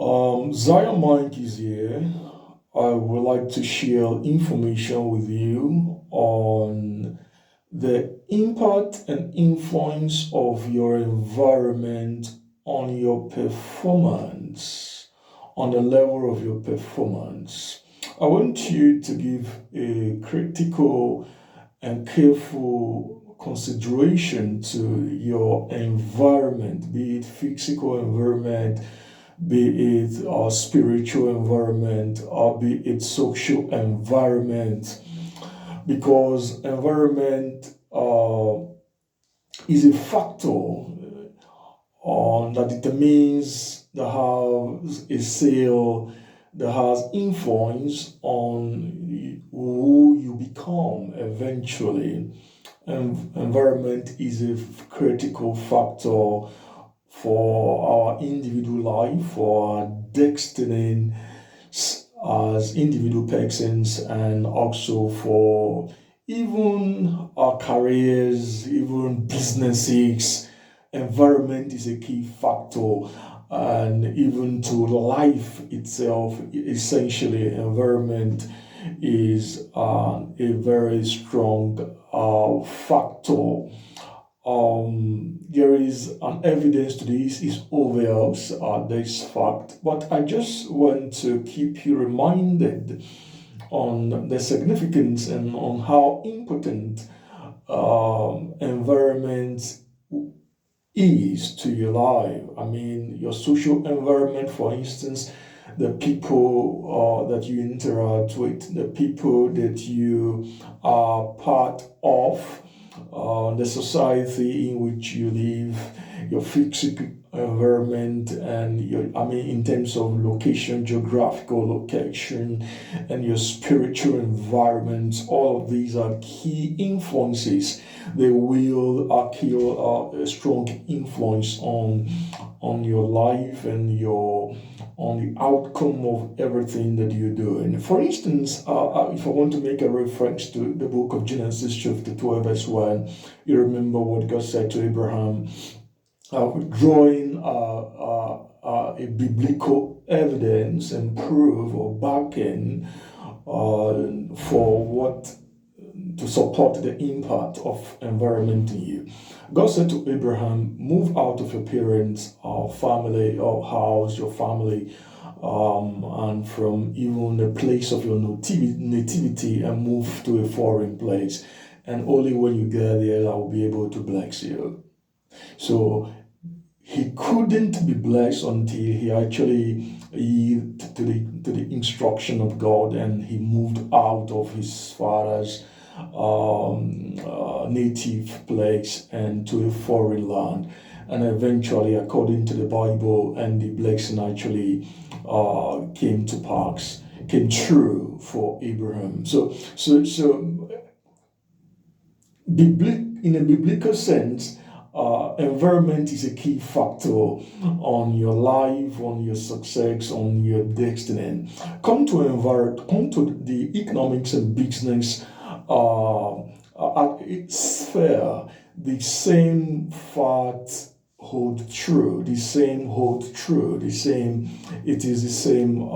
Zion Mike is here. I would like to share information with you on the impact and influence of your environment on your performance, on the level of your performance. I want you to give a critical and careful consideration to your environment, be it physical environment, be it our spiritual environment, or be it social environment, because environment is a factor that determines that has a sale, that has influence on who you become eventually. Environment is a critical factor for our individual life, for our destiny as individual persons, and also for even our careers, even businesses. Environment is a key factor, and even to life itself, essentially, environment is a very strong factor. There is an evidence to this is obvious this fact, but I just want to keep you reminded on the significance and on how important environment is to your life. I mean, your social environment, for instance, the people that you interact with, the people that you are part of, the society in which you live, your physical environment, and I mean, in terms of location, geographical location, and your spiritual environment, all of these are key influences. They will kill a strong influence on your life and your on the outcome of everything that you do. And for instance, if I want to make a reference to the book of Genesis, chapter 12, verse 1, you remember what God said to Abraham, drawing a biblical evidence and proof or backing for what to support the impact of environment in you. God said to Abraham, move out of your parents, family, or house, your family, and from even the place of your nativity, and move to a foreign place. And only when you get there, I will be able to bless you. So he couldn't be blessed until he actually yielded to the instruction of God, and he moved out of his father's native place and to a foreign land. And eventually, according to the Bible, and the blessing actually came to pass, came true for Abraham. So in a biblical sense, environment is a key factor on your life, on your success, on your destiny. Come to the economics and business sphere. The same facts hold true. The same hold true. It is the same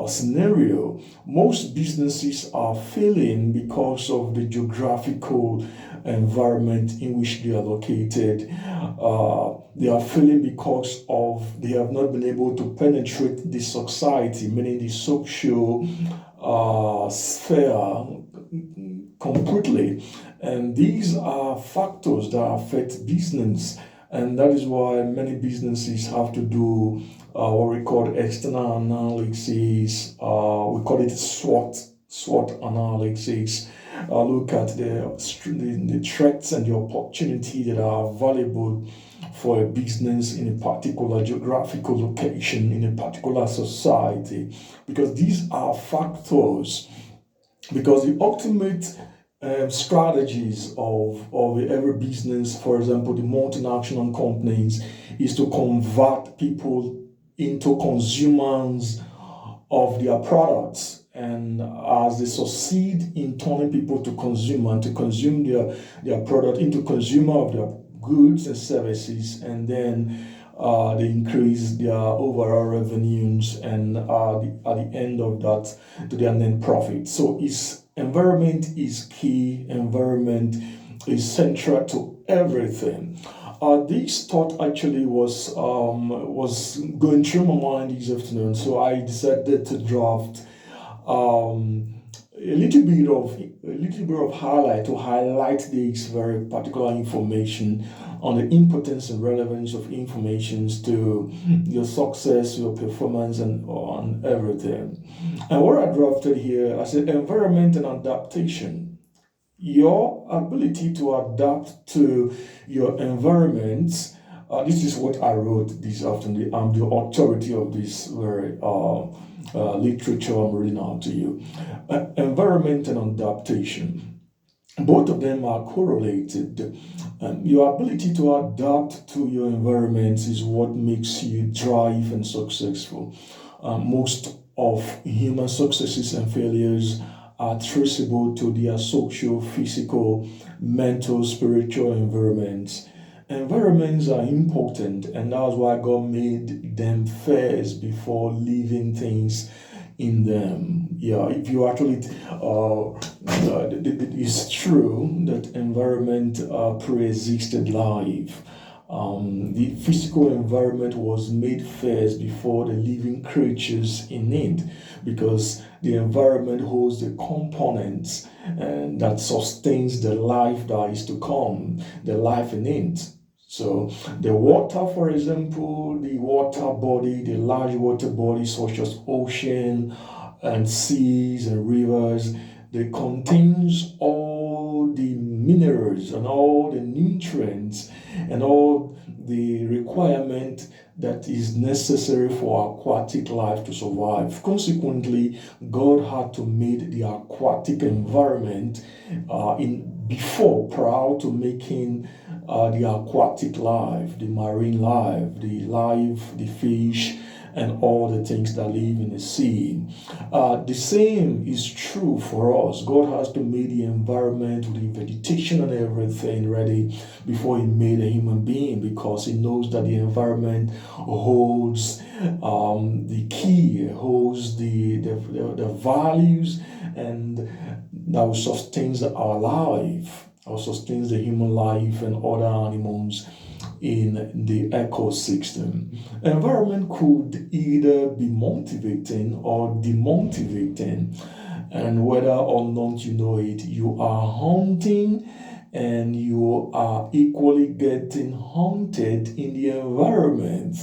scenario. Most businesses are failing because of the geographical environment in which they are located. They are failing because of they have not been able to penetrate the society, meaning the social sphere completely. And these are factors that affect business, and that is why many businesses have to do what we call external analysis. We call it SWOT analysis. Look at the threats and the opportunity that are available for a business in a particular geographical location, in a particular society, because these are factors. Because the ultimate strategies of every business, for example, the multinational companies, is to convert people into consumers of their products. And as they succeed in turning people to consumer and to consume their product into consumer of their goods and services, and then they increase their overall revenues, and at the end of that, to their net profit. So environment is key. Environment is central to everything. This thought actually was going through my mind this afternoon, so I decided to draft um, a little bit of highlight to highlight this very particular information on the importance and relevance of informations to your success, your performance, and on everything. And what I drafted here, I said environment and adaptation. Your ability to adapt to your environment. This is what I wrote this afternoon. I'm the authority of this very literature I'm reading out to you. Environment and adaptation. Both of them are correlated. Your ability to adapt to your environment is what makes you thrive and successful. Most of human successes and failures are traceable to their social, physical, mental, spiritual environments. Environments are important, and that's why God made them first before living things in them. Yeah, if you actually, it's true that environment pre-existed life. The physical environment was made first before the living creatures in it, because the environment holds the components and that sustains the life that is to come, the life in it. So the water, for example, the water body, the large water bodies such as ocean and seas and rivers, they contains all the minerals and all the nutrients and all the requirement that is necessary for aquatic life to survive. Consequently, God had to make the aquatic environment prior to making the aquatic life, the marine life, the fish, and all the things that live in the sea. The same is true for us. God has to make the environment with the vegetation and everything ready before He made a human being, because He knows that the environment holds the key, holds the values, and that sustains our life, or sustains the human life and other animals in the ecosystem. Environment could either be motivating or demotivating, and whether or not you know it, you are hunting and you are equally getting haunted in the environment.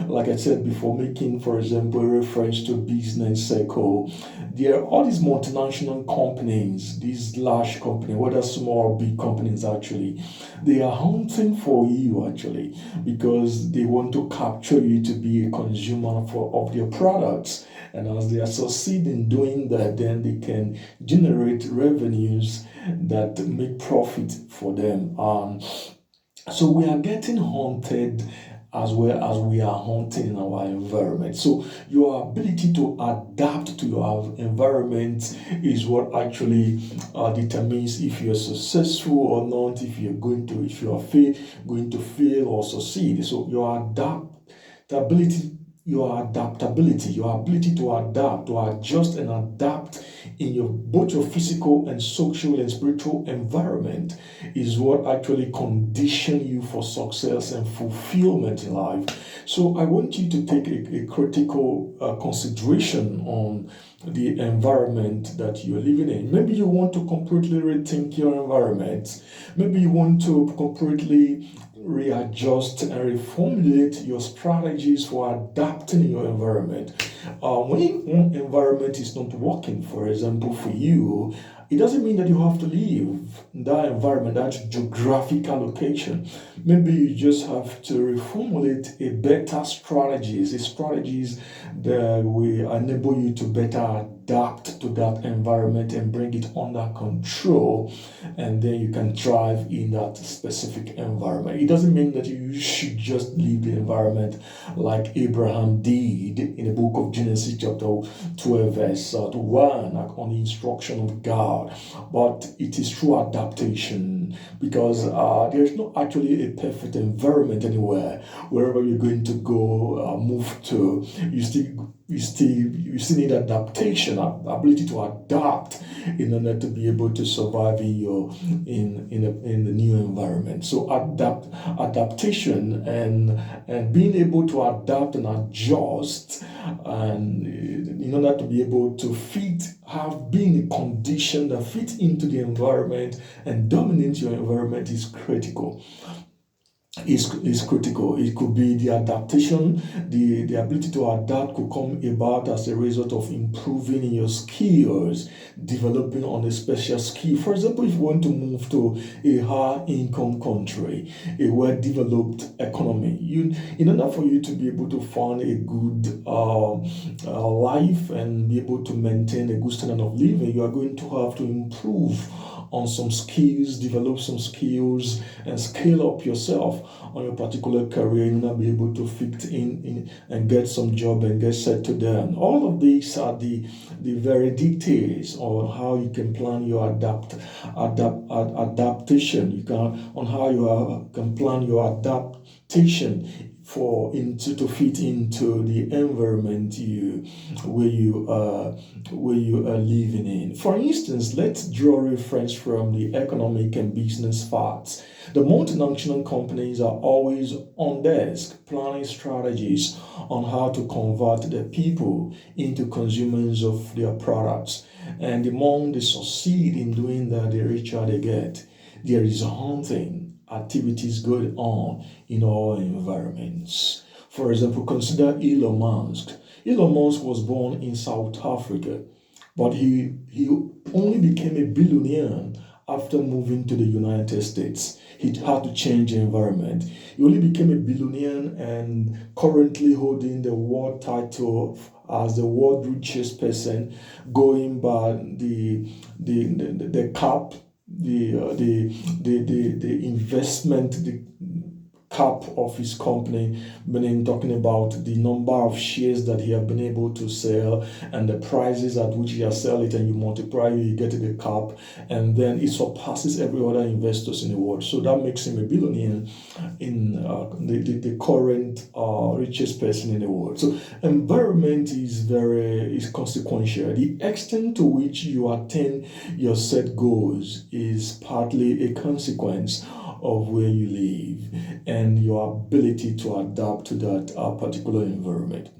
Like I said before, making, for example, reference to business circle, there are all these multinational companies, these large companies, whether small or big companies actually, they are hunting for you actually, because they want to capture you to be a consumer of their products. And as they are succeeding in doing that, then they can generate revenues that make profit for them. So we are getting haunted as well as we are haunted in our environment. So your ability to adapt to your environment is what actually determines if you're successful or not, if you are going to fail or succeed. So your adaptability, your ability to adapt, to adjust and adapt in both your physical and social and spiritual environment is what actually condition you for success and fulfillment in life. So I want you to take a critical consideration on the environment that you're living in. Maybe you want to completely rethink your environment. Maybe you want to completely readjust and reformulate your strategies for adapting in your environment. When one environment is not working, for example, for you, it doesn't mean that you have to leave that environment, that geographical location. Maybe you just have to reformulate a better strategies that will enable you to better adapt to that environment and bring it under control, and then you can thrive in that specific environment. It doesn't mean that you should just leave the environment like Abraham did in the book of Genesis chapter 12 verse 1 on the instruction of God, but it is through adaptation. happen because there's not actually a perfect environment anywhere. Wherever you're going to go, move to, you still need adaptation, ability to adapt in order to be able to survive in the new environment. So adaptation and being able to adapt and adjust, and in order to be able to being a condition that fit into the environment and dominate your environment is critical. Is critical. It could be the adaptation, the ability to adapt could come about as a result of improving in your skills, developing on a special skill. For example, if you want to move to a high income country, a well developed economy, in order for you to be able to find a good life and be able to maintain a good standard of living, you are going to have to improve on some skills, develop some skills, and scale up yourself on your particular career in order to be able to fit in and get some job and get settled there. And all of these are the very details on how you can plan your adaptation. You can on how you can plan your adaptation to fit into the environment where you are living in. For instance, let's draw reference from the economic and business facts. The multinational companies are always on desk planning strategies on how to convert the people into consumers of their products. And the more they succeed in doing that, the richer they get. There is hunting activities going on in all environments. For example, consider Elon Musk. Elon Musk was born in South Africa, but he only became a billionaire after moving to the United States. He had to change the environment. He only became a billionaire and currently holding the world title as the world richest person, going by the cap, the investment, the cap of his company, meaning talking about the number of shares that he has been able to sell and the prices at which he has sell it, and you multiply, you get to the cap, and then it surpasses every other investors in the world. So that makes him a billionaire in the current richest person in the world. So environment is consequential. The extent to which you attain your set goals is partly a consequence of where you live and your ability to adapt to that particular environment.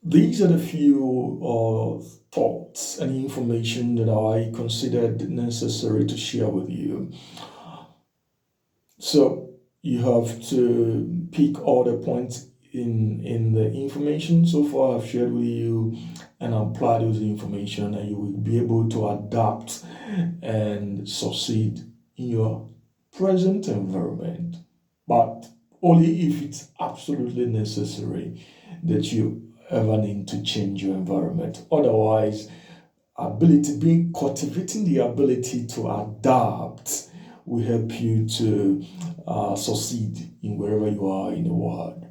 These are the few thoughts and information that I considered necessary to share with you. So you have to pick all the points in the information so far I've shared with you and apply those information, and you will be able to adapt and succeed in your present environment, but only if it's absolutely necessary that you ever need to change your environment. Otherwise, cultivating the ability to adapt will help you to succeed in wherever you are in the world.